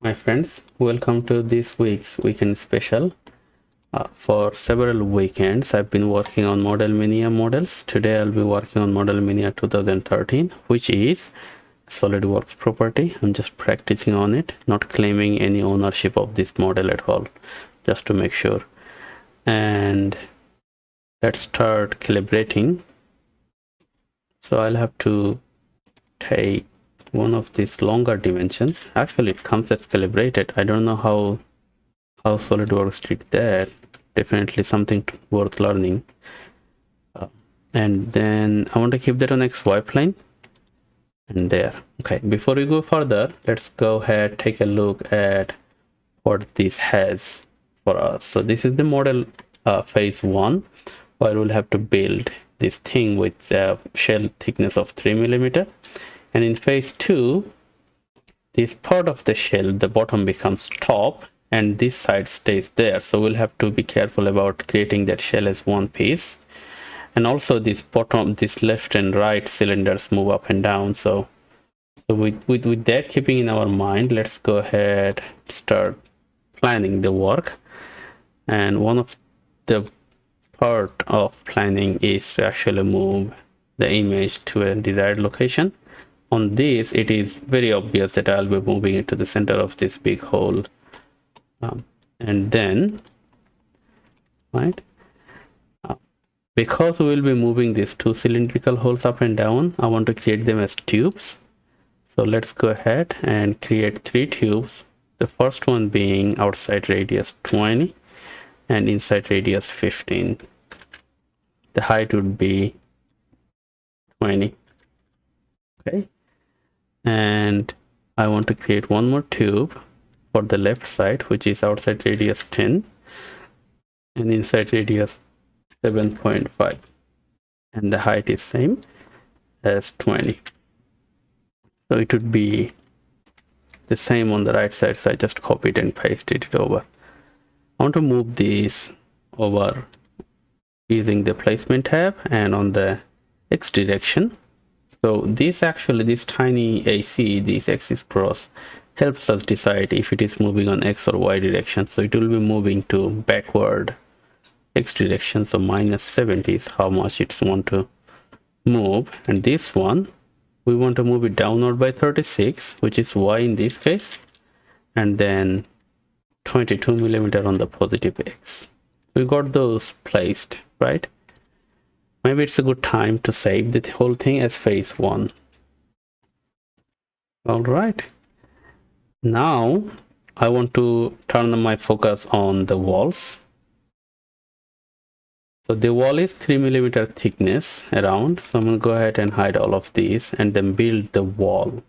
My friends, welcome to this week's weekend special. For several weekends, I've been working on Model Mania models. Today, I'll be working on Model Mania 2013, which is SolidWorks property. I'm just practicing on it, not claiming any ownership of this model at all, just to make sure. And let's start calibrating. So I'll have to take one of these longer dimensions. Actually, it comes as calibrated. I don't know how SolidWorks did that. Definitely something worth learning. And then I want to keep that on XY plane and there. Okay, before we go further, let's go ahead, take a look at what this has for us. So this is the model phase 1, where we'll have to build this thing with a shell thickness of 3 mm. And in phase 2, this part of the shell, the bottom becomes top and this side stays there. So we'll have to be careful about creating that shell as one piece. And also this bottom, this left and right cylinders move up and down. So with that keeping in our mind, let's go ahead, start planning the work. And one of the part of planning is to actually move the image to a desired location. On this, it is very obvious that I'll be moving it to the center of this big hole. And then, right, because we'll be moving these two cylindrical holes up and down, I want to create them as tubes. So let's go ahead and create 3 tubes. The first one being outside radius 20 and inside radius 15. The height would be 20. Okay. And I want to create one more tube for the left side, which is outside radius 10 and inside radius 7.5, and the height is same as 20. So it would be the same on the right side, so I just copied and pasted it over. I want to move these over using the placement tab and on the X direction. So this tiny AC, this axis cross, helps us decide if it is moving on X or Y direction. So it will be moving to backward X direction. So -70 is how much it's want to move. And this one, we want to move it downward by 36, which is Y in this case. And then 22 mm on the positive X. We got those placed, right? Maybe it's a good time to save the whole thing as phase 1. All right. Now I want to turn my focus on the walls. So the wall is 3 mm thickness around. So I'm going to go ahead and hide all of these and then build the wall.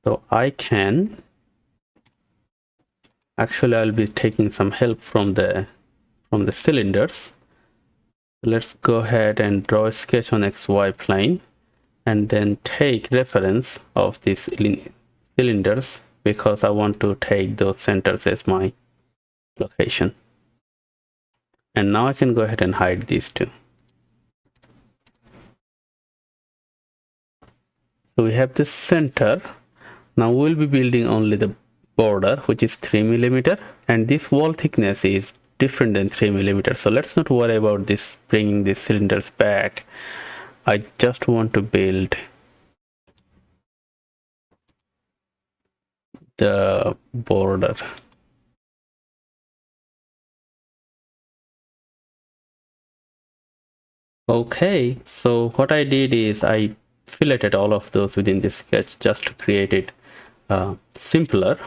So I can actually, I'll be taking some help from the cylinders. Let's go ahead and draw a sketch on XY plane and then take reference of these cylinders, because I want to take those centers as my location. And now I can go ahead and hide these two. So we have this center. Now we'll be building only the border, which is 3 mm, and this wall thickness is different than 3 mm. So let's not worry about this, bringing these cylinders back. I just want to build the border. Okay, so what I did is I filleted all of those within this sketch just to create it simpler,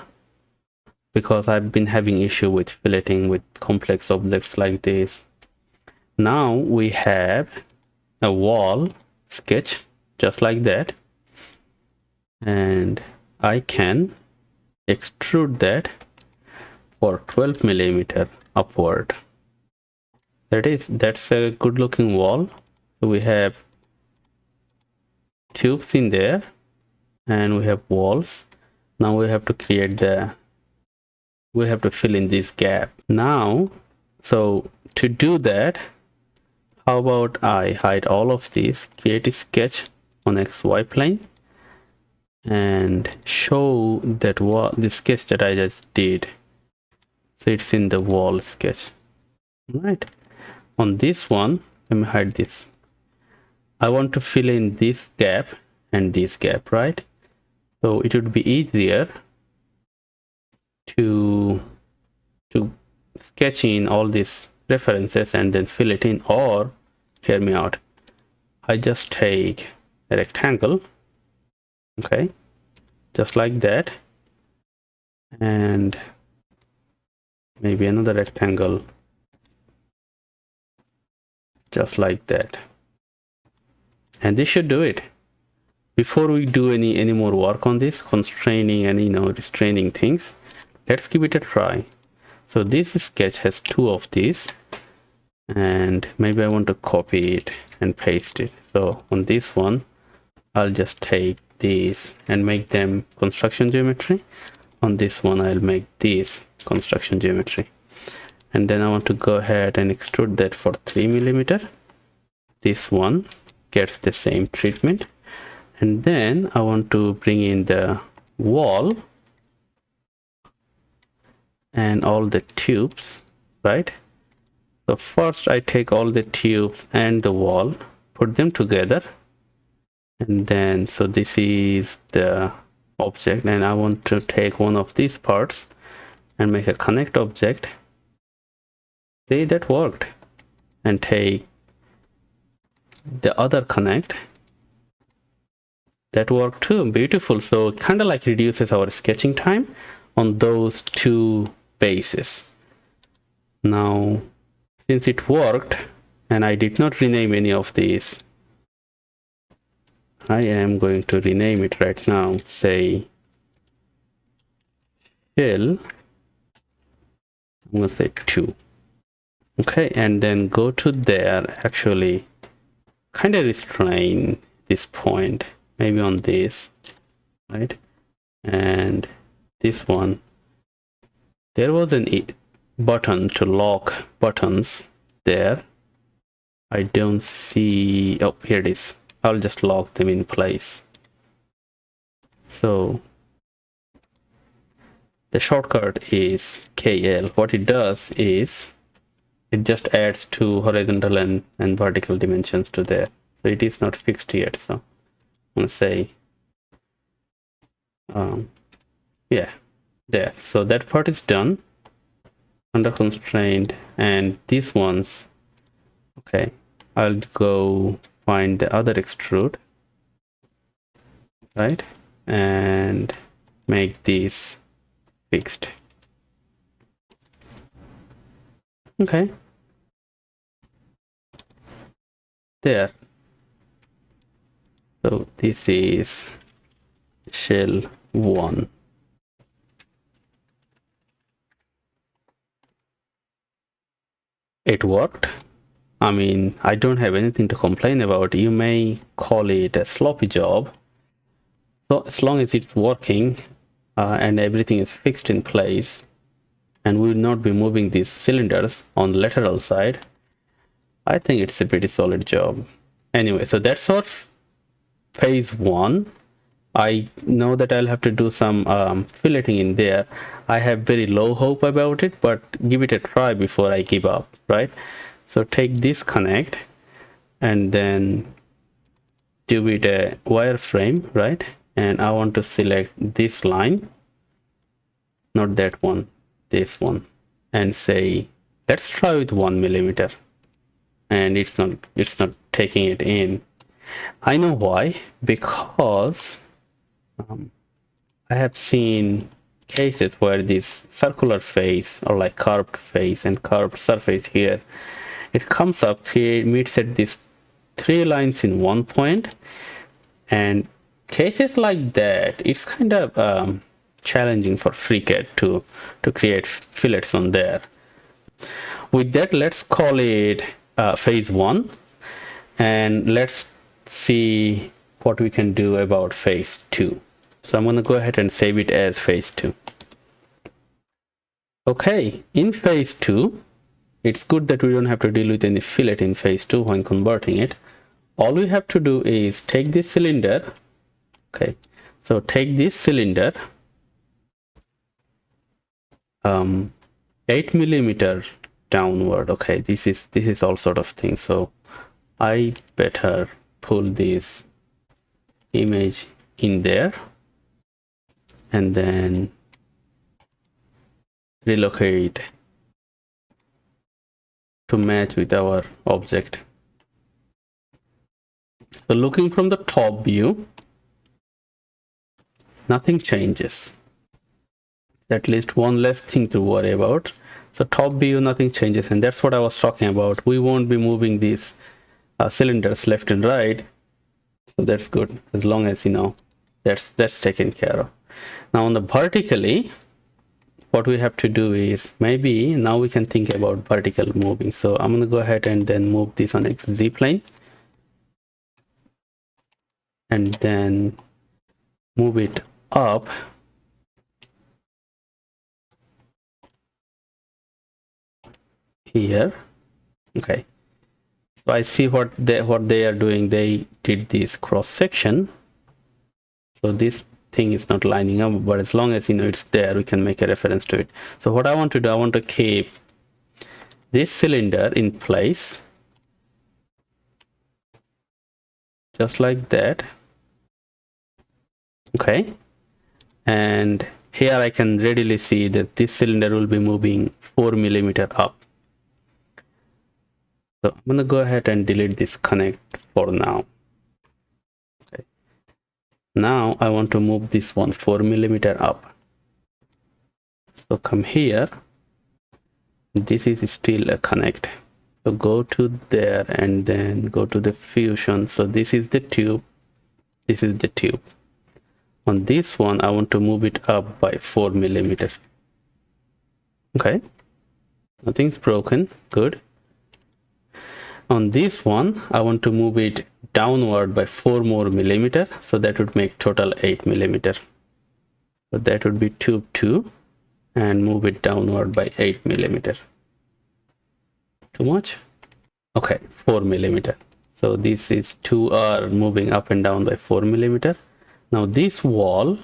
because I've been having issue with filleting with complex objects like this. Now we have a wall sketch just like that, and I can extrude that for 12 mm upward. That's a good looking wall. So we have tubes in there and we have walls. Now we have to fill in this gap now. So to do that, how about I hide all of these, create a sketch on XY plane, and show that the sketch that I just did. So it's in the wall sketch, right? On this one, let me hide this. I want to fill in this gap and this gap, right? So it would be easier to sketch in all these references and then fill it in, or hear me out, I just take a rectangle, okay, just like that, and maybe another rectangle just like that, and this should do it. Before we do any more work on this constraining and restraining things, let's give it a try. So this sketch has two of these, and maybe I want to copy it and paste it. So on this one, I'll just take these and make them construction geometry. On this one, I'll make these construction geometry. And then I want to go ahead and extrude that for 3 millimeter. This one gets the same treatment. And then I want to bring in the wall and all the tubes, right? So first I take all the tubes and the wall, put them together, and then so this is the object, and I want to take one of these parts and make a connect object. See, that worked. And take the other connect, that worked too. Beautiful. So it kind of like reduces our sketching time on those two bases. Now, since it worked and I did not rename any of these, I am going to rename it right now. Say shell, I'm going to say 2. Okay, and then go to there, actually kind of restrain this point, maybe on this, right? And this one, there was an button to lock buttons there. I don't see, oh, here it is. I'll just lock them in place. So the shortcut is KL. What it does is it just adds 2 horizontal and vertical dimensions to there. So it is not fixed yet. So I'm going to say, yeah, there. So that part is done under constraint, and these ones, okay, I'll go find the other extrude, right, and make these fixed. Okay, there. So this is shell 1. It worked. I mean, I don't have anything to complain about. You may call it a sloppy job. So as long as it's working and everything is fixed in place, and we will not be moving these cylinders on the lateral side, I think it's a pretty solid job. Anyway, so that's our phase 1. I know that I'll have to do some filleting in there. I have very low hope about it, but give it a try before I give up, right? So take this connect and then do it a wireframe, right? And I want to select this line, not that one, this one, and say, let's try with 1 millimeter. And it's not taking it in. I know why, because I have seen cases where this circular face or like curved face and curved surface here, it comes up here, meets at these 3 lines in one point, and cases like that, it's kind of challenging for FreeCAD to create fillets on there. With that, let's call it phase 1, and let's see what we can do about phase 2. So I'm going to go ahead and save it as phase 2. Okay, in phase 2, it's good that we don't have to deal with any fillet in phase 2 when converting it. All we have to do is take this cylinder. Okay, So take this cylinder, 8 millimeter downward. Okay, this is all sort of things. So I better pull this image in there and then relocate to match with our object. So looking from the top view, nothing changes. At least one less thing to worry about. So top view, nothing changes, and that's what I was talking about. We won't be moving these cylinders left and right, so that's good, as long as you know that's taken care of. Now on the vertically, what we have to do is, maybe now we can think about vertical moving. So I'm going to go ahead and then move this on XZ plane and then move it up here. Okay, so I see what they are doing. They did this cross section, so this thing is not lining up, but as long as you know it's there, we can make a reference to it. So what I want to do, I want to keep this cylinder in place just like that. Okay, and here I can readily see that this cylinder will be moving 4 millimeter up. So I'm going to go ahead and delete this connect for now. Okay, now I want to move this one 4 millimeter up. So come here, this is still a connect. So go to there and then go to the fusion. So this is the tube, this is the tube. On this one, I want to move it up by 4 millimeters. Okay, nothing's broken, good. On this one, I want to move it downward by 4 more millimeter, so that would make total 8 millimeter. So that would be tube 2, and move it downward by 8 millimeter. Too much? Okay, 4 millimeter. So this is 2 are moving up and down by 4 millimeter. Now this wall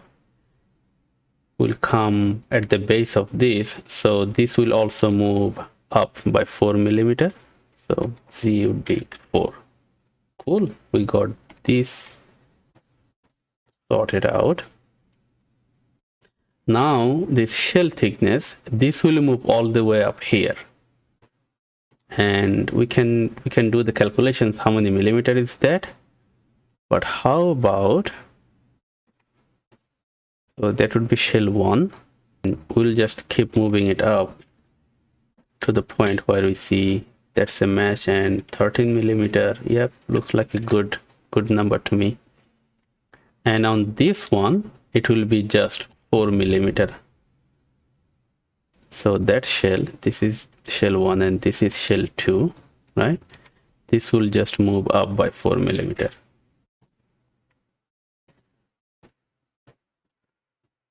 will come at the base of this, so this will also move up by 4 millimeter. So Z would be 4. Cool, we got this sorted out. Now this shell thickness, this will move all the way up here, and we can do the calculations how many millimeter is that. But how about, so that would be shell 1, and we'll just keep moving it up to the point where we see that's a match, and 13 millimeter, yep, looks like a good number to me. And on this one, it will be just 4 millimeter. So that shell, this is shell 1 and this is shell 2, right? This will just move up by 4 millimeter.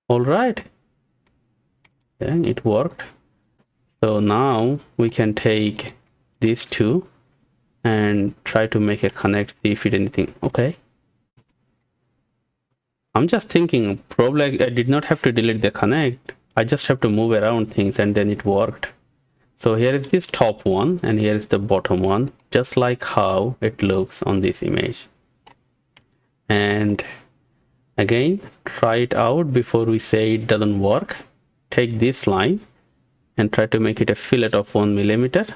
All right, and it worked. So now we can take these two and try to make a connect, see if it anything. Okay, I'm just thinking probably I did not have to delete the connect, I just have to move around things, and then it worked. So here is this top one and here is the bottom one, just like how it looks on this image. And again, try it out before we say it doesn't work. Take this line and try to make it a fillet of 1 millimeter.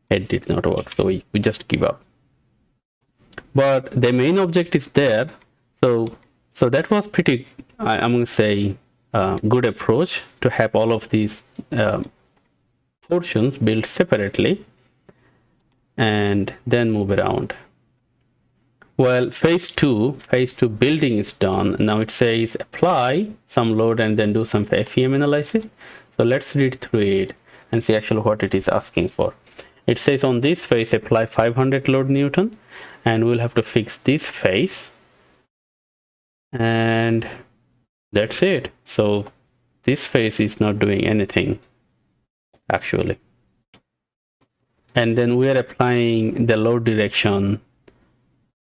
It did not work, so we just give up. But the main object is there, so that was pretty, I'm going to say, good approach to have all of these portions built separately and then move around. Well, phase two building is done. Now it says apply some load and then do some FEM analysis. So let's read through it and see actually what it is asking for. It says on this face apply 500 load Newton, and we'll have to fix this face, and that's it. So this face is not doing anything actually. And then we are applying the load direction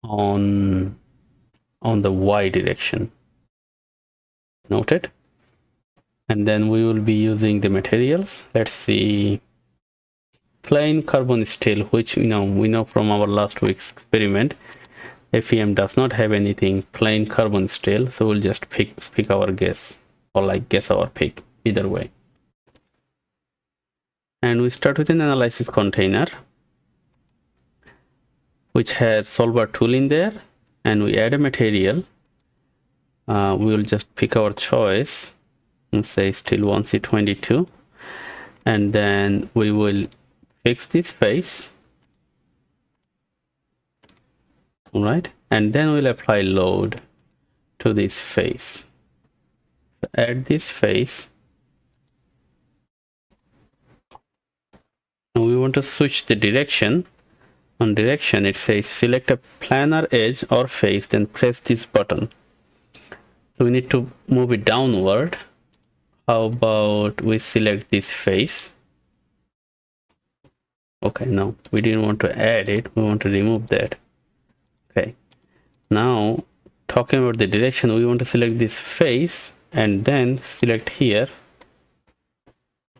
on the Y direction. Noted. And then we will be using the materials. Let's see, plain carbon steel, which we know from our last week's experiment. FEM does not have anything plain carbon steel, so we'll just pick our guess, or like guess our pick, either way. And we start with an analysis container which has solver tool in there, and we add a material. We will just pick our choice and say still 1C22, and then we will fix this face. All right, and then we'll apply load to this face. So add this face, and we want to switch the direction. On direction, it says select a planar edge or face, then press this button. So we need to move it downward. How about we select this face? Okay, no, we didn't want to add it, we want to remove that. Okay, now talking about the direction, we want to select this face and then select here.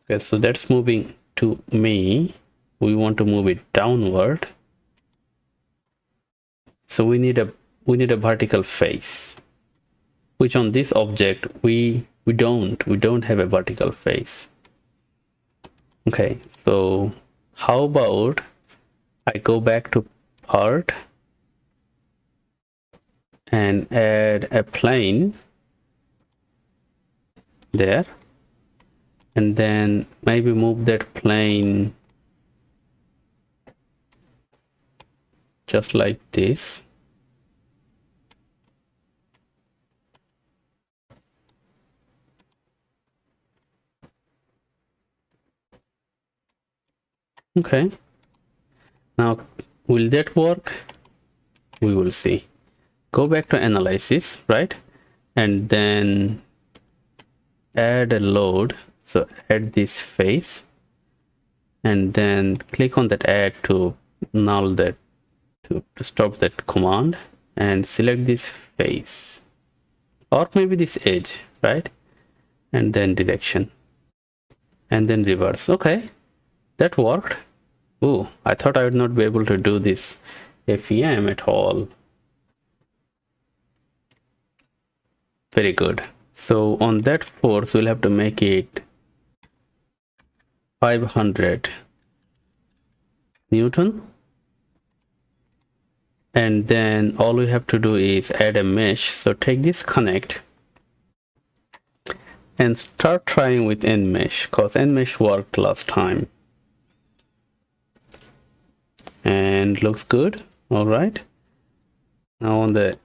Okay, so that's moving to me. We want to move it downward. So we need a vertical face, which on this object we don't have a vertical face. Okay, so how about I go back to part and add a plane there, and then maybe move that plane just like this. Okay, now will that work? We will see. Go back to analysis, right? And then add a load. So add this face, and then click on that add to null that, to stop that command, and select this face, or maybe this edge, right? And then direction, and then reverse. Okay, that worked. Oh, I thought I would not be able to do this FEM at all. Very good. So on that force, we'll have to make it 500 Newton. And then all we have to do is add a mesh. So take this connect and start trying with end mesh, because end mesh worked last time. And looks good. All right. Now on the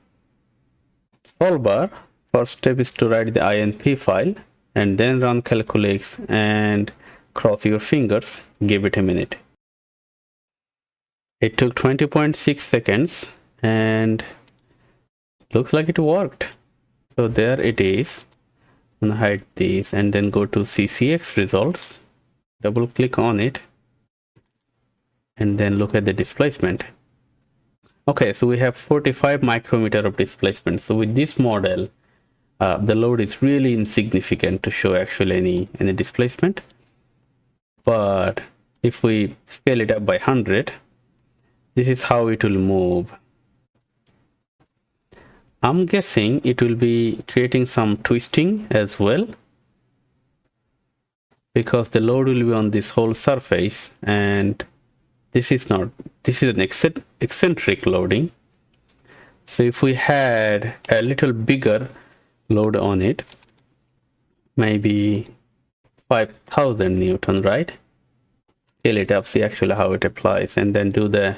solver, first step is to write the INP file and then run calculates and cross your fingers. Give it a minute. It took 20.6 seconds and looks like it worked. So there it is. I'm gonna hide these and then go to CCX results. Double click on it and then look at the displacement. Okay, so we have 45 micrometer of displacement. So with this model, the load is really insignificant to show actually any displacement. But if we scale it up by 100, this is how it will move. I'm guessing it will be creating some twisting as well, because the load will be on this whole surface, and this is an eccentric loading. So if we had a little bigger load on it, maybe 5,000 Newton, right? Scale it up, see actually how it applies, and then do the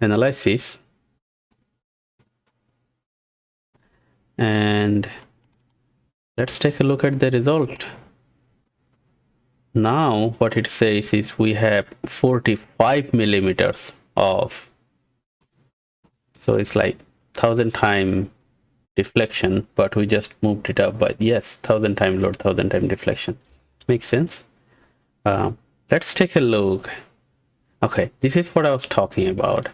analysis. And let's take a look at the result. Now what it says is we have 45 millimeters of, so it's like 1,000 time deflection, but we just moved it up by, yes, 1,000 time load, 1,000 time deflection. Makes sense. Let's take a look. Okay, this is what I was talking about.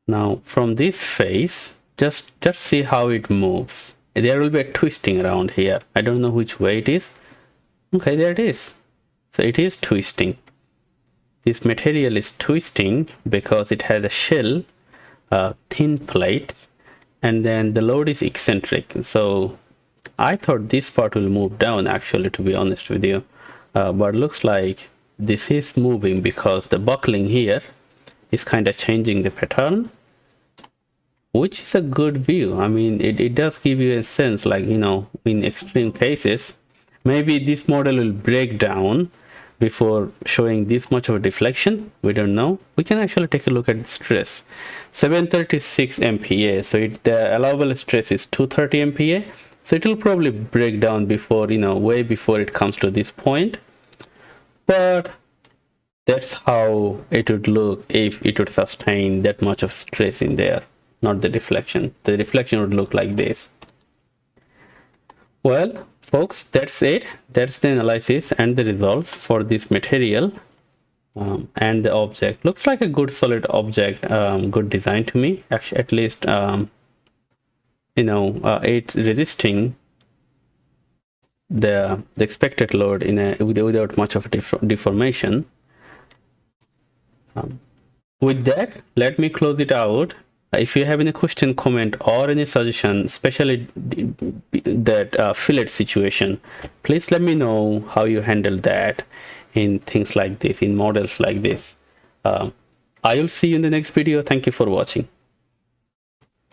Now from this face, just see how it moves. there will be a twisting around here. I don't know which way it is. Okay, there it is. So it is twisting. This material is twisting because it has a shell, thin plate, and then the load is eccentric. So I thought this part will move down, actually, to be honest with you, but looks like this is moving because the buckling here is kind of changing the pattern, which is a good view. I mean, it does give you a sense, like, you know, in extreme cases, maybe this model will break down before showing this much of a deflection. We don't know. We can actually take a look at the stress. 736 MPa. So the allowable stress is 230 MPa. So it will probably break down before, you know, way before it comes to this point. But that's how it would look if it would sustain that much of stress in there, not the deflection. The deflection would look like this. Well, folks, that's it. That's the analysis and the results for this material. And the object looks like a good solid object, good design to me. Actually, at least, you know, it's resisting the expected load in without much of a deformation. With that, let me close it out. If you have any question, comment, or any suggestion, especially that fillet situation, please let me know how you handle that in things like this, in models like this. I will see you in the next video. Thank you for watching.